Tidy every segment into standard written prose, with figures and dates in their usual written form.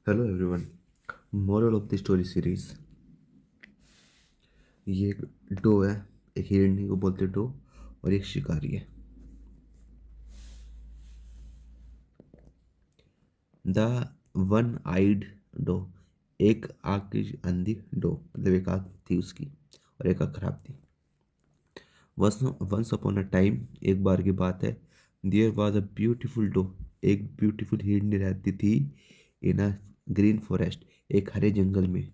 Hello everyone. Moral of the story series. ये एक dough है। एक हिरनी को बोलते डो। और एक शिकारी है। The one eyed doe. एक आँख की अंधी डो, मतलब एक आँख थी उसकी और एक आँख खराब थी। वंस अपॉन अ टाइम, एक बार की बात है। There was a beautiful doe. एक ब्यूटीफुल हिरनी रहती थी इन अ ग्रीन फॉरेस्ट, एक हरे जंगल में।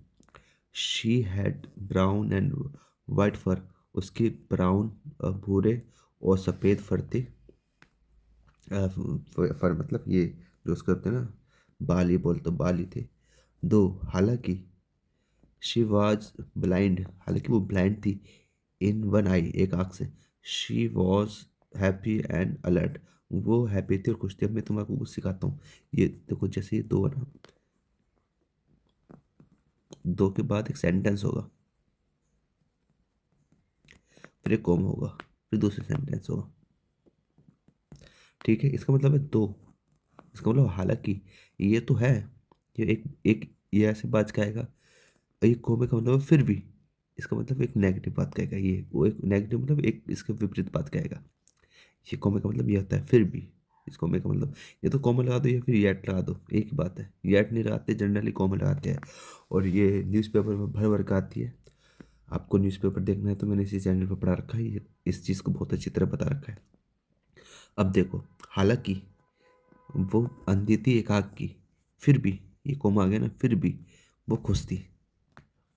She had brown and white fur. उसके ब्राउन, भूरे और सफ़ेद फर थे। फर मतलब ये जो उसके होते हैं ना, बाल, ये बोलते बाल ही थे। दो, हालांकि शी वाज ब्लाइंड, हालांकि वो ब्लाइंड थी। इन वन आई, एक आँख से। She was happy and alert. वो हैप्पी थी और खुश थी। अब मैं तुम्हारे को कुछ सिखाता हूँ। ये देखो, जैसे ये दो है ना, दो के बाद एक सेंटेंस होगा, फिर एक कॉमा होगा, फिर दूसरा सेंटेंस होगा। ठीक है, इसका मतलब है दो। इसका मतलब हालांकि ये तो है। ये एक एक ये ऐसे बात कहेगा। एक कॉमे का मतलब है फिर भी। इसका मतलब एक नेगेटिव बात कहेगा। ये वो एक नेगेटिव मतलब एक इसके विपरीत बात कहेगा। ये कॉमे का मतलब ये होता है फिर भी। इस कॉमे का मतलब, ये तो कॉमा लगा दो या फिर येट लगा दो, एक ही बात है। येट नहीं लगाते, जनरली कॉमा लगाते हैं। और ये न्यूज़पेपर में भर भर के आती है। आपको न्यूज़पेपर देखना है तो मैंने इसी चैनल पर पढ़ा रखा है, इस चीज़ को बहुत अच्छी तरह बता रखा है। अब देखो, हालांकि वो अंधी थी एक आग की, फिर भी, ये कोमा आ गया ना, फिर भी वो खुश थी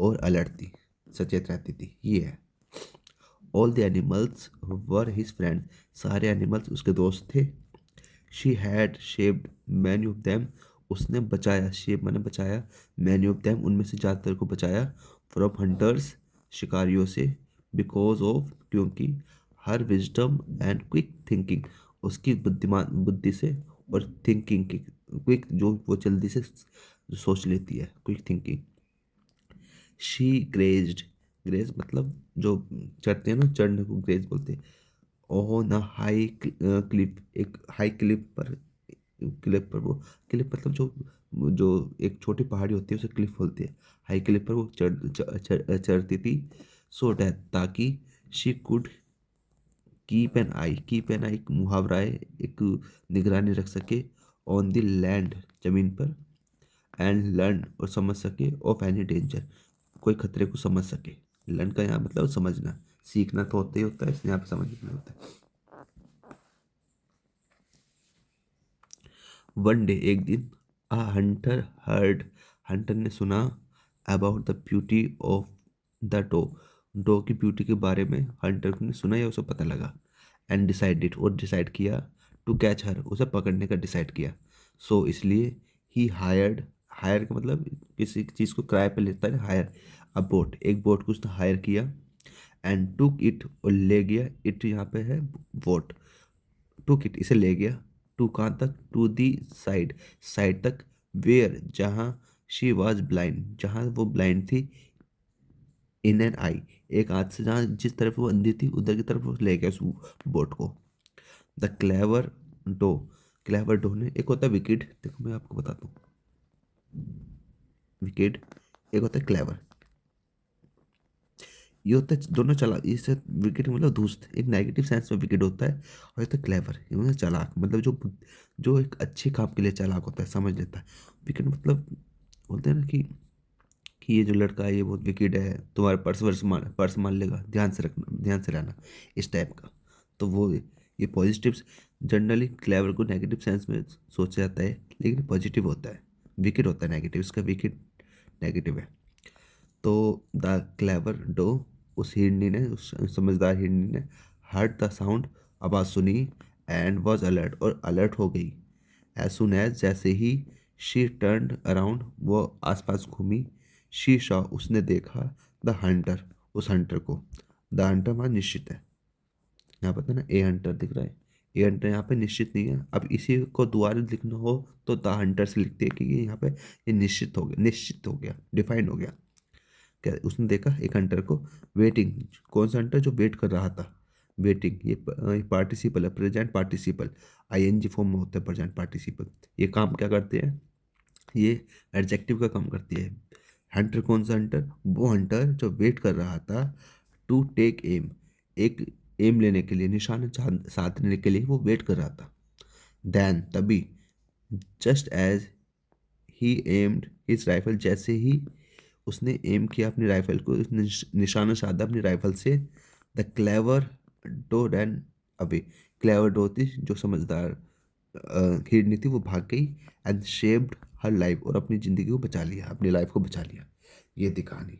और अलर्ट थी, सचेत रहती थी, ये है। All the animals were his friend. सारे एनिमल्स उसके दोस्त थे। She had shaped many of them. उसने बचाया, शेप मैंने बचाया, मैनी ऑफ देम उनमें से ज़्यादातर को बचाया, फ्रॉम हंटर्स, शिकारियों से, बिकॉज ऑफ क्योंकि, हर विजडम एंड क्विक थिंकिंग, उसकी बुद्धिमान बुद्धि से, और थिंकिंग की, क्विक जो वो जल्दी से सोच लेती है, quick thinking. She grazed, graze मतलब जो चढ़ते हैं ना, चढ़ने को ग्रेज बोलते हैं। ऑन अ हाई क्लिफ, एक हाई क्लिफ पर, क्लिफ पर वो, क्लिफ मतलब जो जो एक छोटी पहाड़ी होती है उसे क्लिफ बोलते हैं। हाई क्लिफ पर वो चढ़ती थी। सो डैट, ताकि, she could keep an eye, keep an eye एक मुहावरा है, एक निगरानी रख सके, ऑन द लैंड जमीन पर, एंड लर्न और समझ सके, ऑफ एनी डेंजर कोई खतरे को समझ सके। लर्न का यहाँ मतलब समझना, सीखना तो होता ही होता है, इसलिए यहाँ पे समझना होता है। वन डे, एक दिन, अ हंटर हर्ड, हंटर ने सुना, about the beauty of the doe, doe की ब्यूटी के बारे में हंटर ने सुना या उसे पता लगा। एंड डिसाइडेड, और डिसाइड किया, टू कैच हर, उसे पकड़ने का डिसाइड किया। सो इसलिए, ही हायर्ड, हायर का मतलब किसी चीज़ को किराए पे लेता है, हायर। अ बोट, एक बोट को उसने हायर किया। एंड टुक इट, और ले गया, इट यहाँ पे है बोट। टुक इट इसे ले गया, टू कहाँ तक, टू दी साइड, साइड तक, वेयर जहाँ, शी वॉज ब्लाइंड, जहाँ वो ब्लाइंड थी, इन एन आई, एक हाथ से, जहाँ जिस तरफ वो अंधी थी उधर की तरफ वो ले गया उस बोट को। The clever doe, clever doe ने, एक होता है विकेट, देखो मैं आपको बताता हूँ। विकेट, एक होता है क्लेवर। ये होता है दोनों चला, इससे विकेट मतलब दोस्त, एक नेगेटिव सेंस में विकेट होता है। और ये होता है क्लेवर, ये मतलब चालाक, मतलब जो जो एक अच्छे काम के लिए चालाक होता है, समझ लेता है। विकेट मतलब बोलते हैं ना कि ये जो लड़का है ये बहुत विकेट है, तुम्हारे पर्स मान लेगा, ध्यान से रखना, ध्यान से रहना, इस टाइप का। तो वो ये पॉजिटिव, जनरली क्लेवर को नेगेटिव सेंस में सोचा जाता है, लेकिन पॉजिटिव होता है। विकेट होता है नेगेटिव, इसका विकेट नेगेटिव है। तो द क्लेवर डो, उस हिरनी ने, उस समझदार हिरनी ने, हर्ड द साउंड, आवाज़ सुनी, एंड वॉज अलर्ट, और अलर्ट हो गई। एज सुन एज, जैसे ही, शी टर्न अराउंड, वो आसपास घूमी, शी शॉ, उसने देखा, द हंटर, उस हंटर को। द हंटर वहाँ निश्चित है, यहाँ पता ना ए हंटर दिख रहा है। ए हंटर यहाँ पे निश्चित नहीं है। अब इसी को दोबारा लिखना हो तो द हंटर से लिखते हैं, क्योंकि यहाँ पे ये निश्चित हो गया, डिफाइंड हो गया। क्या उसने देखा एक हंटर को, वेटिंग, कौन सा हंटर, जो वेट कर रहा था। वेटिंग, ये पार्टिसिपल है, प्रेजेंट पार्टिसिपल, आईएनजी फॉर्म में होता है प्रेजेंट पार्टिसिपल। ये काम क्या करते हैं, ये एडजेक्टिव का काम करती है। हंटर कौन सा हंटर? वो हंटर जो वेट कर रहा था टू टेक एम, एक एम लेने के लिए, निशाना साधने के लिए वो वेट कर रहा था। देन तभी, just as he aimed his rifle, जैसे ही उसने एम किया अपनी राइफल को, निशाना साधा अपनी राइफल से, the clever doe ran away, clever doe थी जो समझदार हिरनी थी, वो भाग गई। एंड शेव्ड हर लाइफ, और अपनी जिंदगी को बचा लिया, अपनी लाइफ को बचा लिया। ये थी कहानी।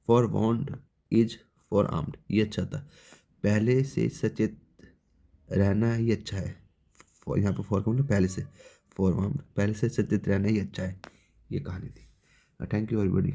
Forewarned is forearmed, ये अच्छा था। पहले से सचेत रहना ही अच्छा है। यहाँ पर फॉर का मतलब पहले से, फॉर आर्म्ड, पहले से सचेत रहना ही अच्छा है। ये कहानी थी। Thank you everybody.